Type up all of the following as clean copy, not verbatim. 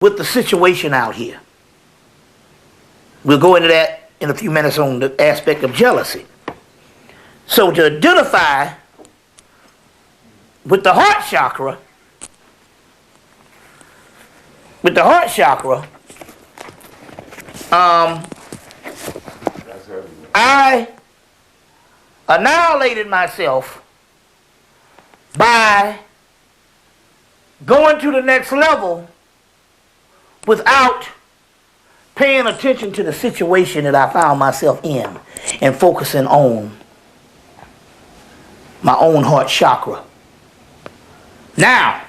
with the situation out here. We'll go into that in a few minutes on the aspect of jealousy. So to identify with the heart chakra, I annihilated myself by going to the next level without paying attention to the situation that I found myself in and focusing on my own heart chakra. Now,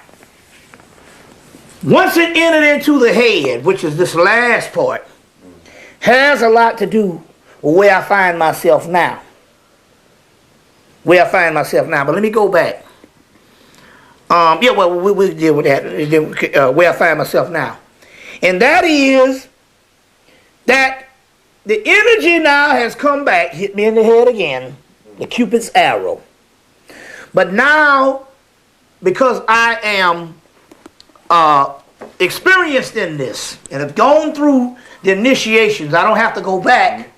once it entered into the head, which is this last part, has a lot to do with where I find myself now. But let me go back. We'll deal with that. Where I find myself now. And that is that the energy now has come back, hit me in the head again, the Cupid's arrow. But now, because I am experienced in this and have gone through the initiations, I don't have to go back.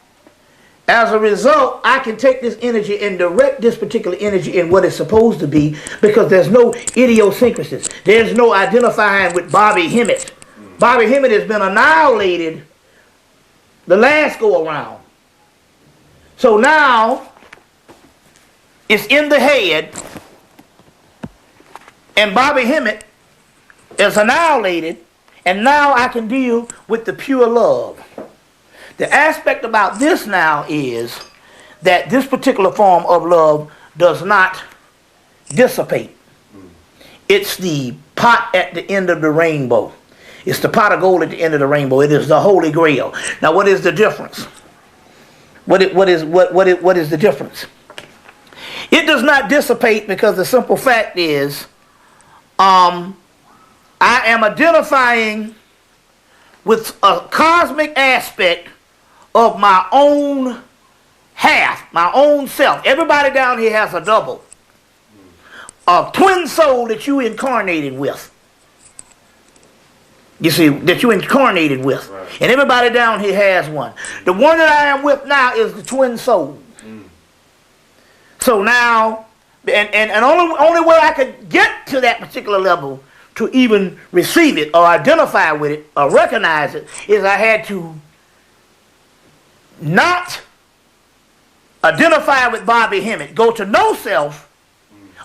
As a result, I can take this energy and direct this particular energy in what it's supposed to be, because there's no idiosyncrasies. There's no identifying with Bobby Hemmitt. Bobby Hemmitt has been annihilated the last go around. So now it's in the head, and Bobby Hemmitt is annihilated, and now I can deal with the pure love. The aspect about this now is that this particular form of love does not dissipate. It's the pot at the end of the rainbow. It's the pot of gold at the end of the rainbow. It is the Holy Grail. Now, what is the difference? What is the difference? It does not dissipate because the simple fact is, I am identifying with a cosmic aspect of my own half, my own self. Everybody down here has a double, a twin soul that you incarnated with. You see, that you incarnated with. Right. And everybody down here has one. The one that I am with now is the twin soul. So now, and only way I could get to that particular level to even receive it or identify with it or recognize it is I had to not identify with Bobby Hemmitt, go to no self,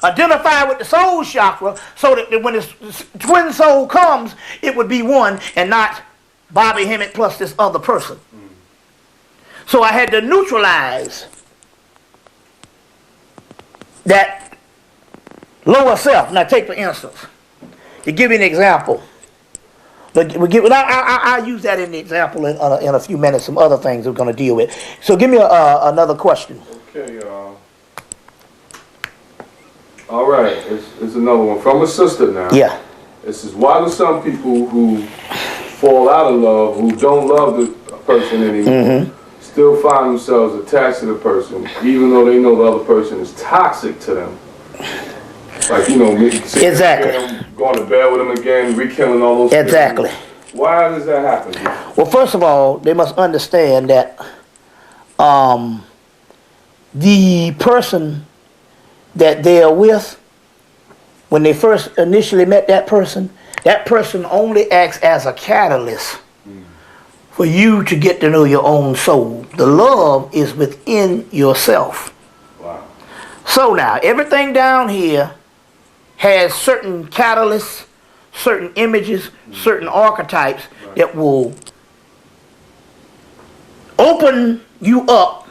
identify with the soul chakra, so that when this twin soul comes, it would be one and not Bobby Hemmitt plus this other person. So I had to neutralize that lower self. Now take for instance, to give you an example. I'll use that in the example in a few minutes, some other things we're going to deal with. So give me another question. Okay. All right. It's another one from a sister now. Yeah. It says, why do some people who fall out of love, who don't love the person anymore, still find themselves attached to the person, even though they know the other person is toxic to them? Like, exactly. Going to bed with them again, rekindling all those exactly. Things. Why does that happen? Well, first of all, they must understand that the person that they are with, when they first initially met that person only acts as a catalyst for you to get to know your own soul. The love is within yourself. Wow. So now, everything down here has certain catalysts, certain images, certain archetypes that will open you up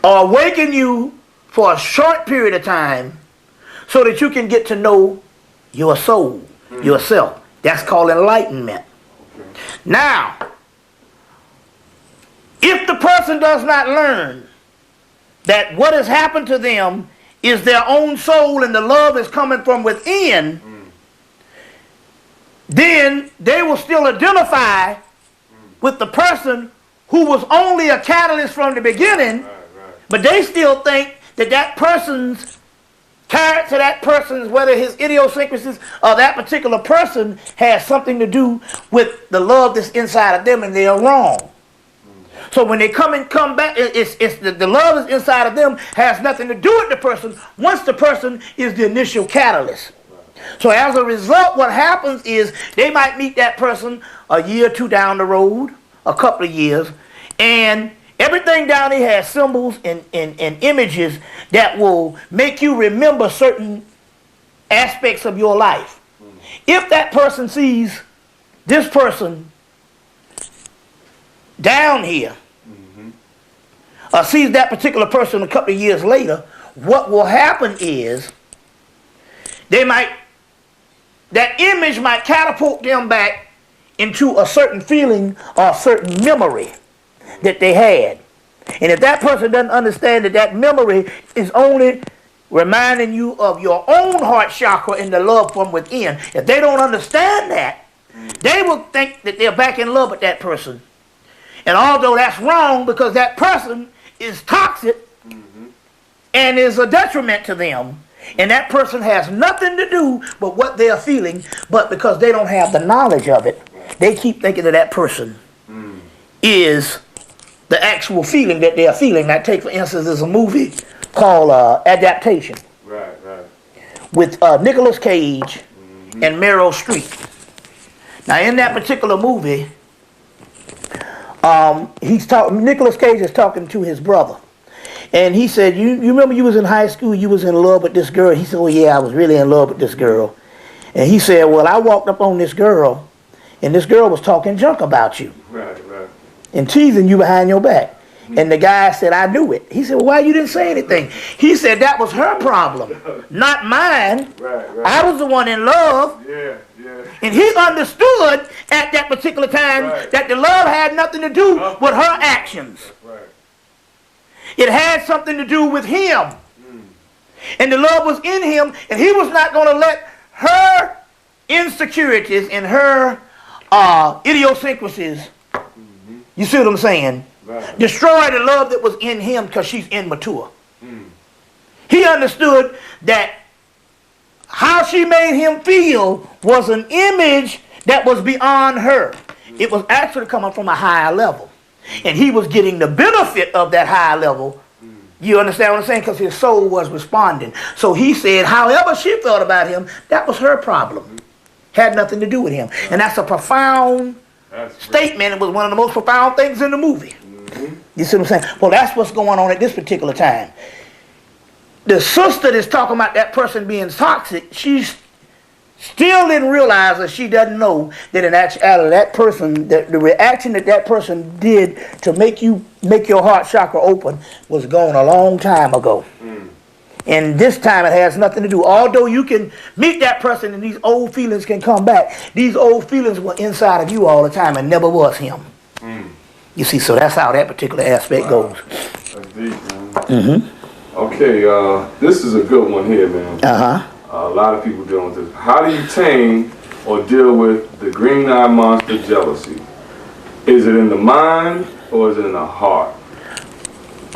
or awaken you for a short period of time so that you can get to know your soul, yourself. That's called enlightenment. Now, if the person does not learn that what has happened to them is their own soul and the love is coming from within, then they will still identify with the person who was only a catalyst from the beginning, but they still think that that person's character of that person, whether his idiosyncrasies or that particular person has something to do with the love that's inside of them, and they are wrong. So when they come back, it's the love that's inside of them has nothing to do with the person once the person is the initial catalyst. So as a result, what happens is they might meet that person a year or two down the road, a couple of years, and everything down there has symbols and images that will make you remember certain aspects of your life. If that person sees this person down here, or sees that particular person a couple of years later, what will happen is that image might catapult them back into a certain feeling or a certain memory that they had. And if that person doesn't understand that that memory is only reminding you of your own heart chakra and the love from within, if they don't understand that, they will think that they're back in love with that person. And although that's wrong, because that person is toxic and is a detriment to them, and that person has nothing to do with what they are feeling, but because they don't have the knowledge of it, they keep thinking that that person is the actual feeling that they are feeling. Now, take for instance, there's a movie called Adaptation, with Nicolas Cage and Meryl Streep. Now, in that particular movie, Nicolas Cage is talking to his brother, and he said, "You remember you was in high school, you was in love with this girl?" He said, "Oh yeah, I was really in love with this girl." And he said, "Well, I walked up on this girl, and this girl was talking junk about you, and teasing you behind your back." And the guy said, "I knew it." He said, "Well, why you didn't say anything?" He said, "That was her problem, not mine. I was the one in love." And he understood at that particular time that the love had nothing to do with her actions. It had something to do with him. And the love was in him, and he was not going to let her insecurities and her idiosyncrasies, you see what I'm saying, destroy the love that was in him, because she's immature. He understood that how she made him feel was an image that was beyond her. It was actually coming from a higher level. And he was getting the benefit of that higher level. You understand what I'm saying? Because his soul was responding. So he said, however she felt about him, that was her problem. Had nothing to do with him. And that's a profound statement. It was one of the most profound things in the movie. You see what I'm saying? Well, that's what's going on at this particular time. The sister that's talking about that person being toxic, she's still didn't realize, that she doesn't know that in actuality that person, the reaction that that person did to make your heart chakra open was gone a long time ago. And this time it has nothing to do. Although you can meet that person and these old feelings can come back, these old feelings were inside of you all the time and never was him. You see, so that's how that particular aspect goes. That's deep, man. Okay, this is a good one here, man. A lot of people dealing with this. How do you tame or deal with the green-eyed monster jealousy? Is it in the mind or is it in the heart?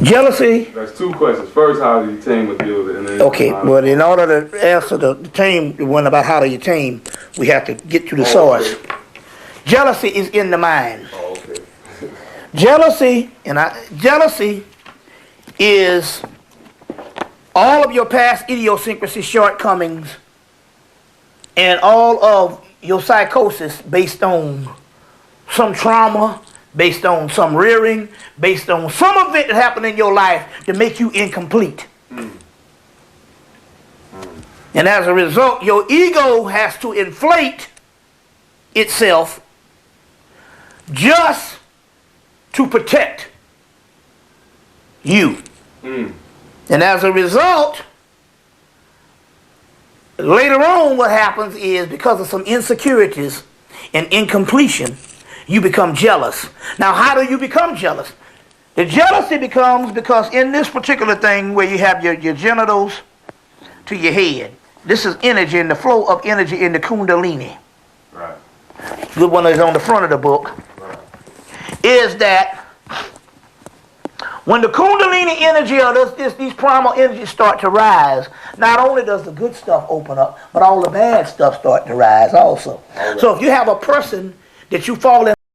Jealousy. That's two questions. First, how do you tame or deal with it? And then okay, well, in order to answer the tame one about how do you tame, we have to get to the source. Okay. Jealousy is in the mind. Jealousy is all of your past idiosyncrasies, shortcomings, and all of your psychosis based on some trauma, based on some rearing, based on some event that happened in your life to make you incomplete. And as a result, your ego has to inflate itself just to protect you. And as a result, later on what happens is, because of some insecurities and incompletion, you become jealous. Now, how do you become jealous? The jealousy becomes because in this particular thing where you have your genitals to your head, this is energy and the flow of energy in the Kundalini. The one that's on the front of the book. Is that When the Kundalini energy or these primal energies start to rise, not only does the good stuff open up, but all the bad stuff start to rise also. So if you have a person that you fall in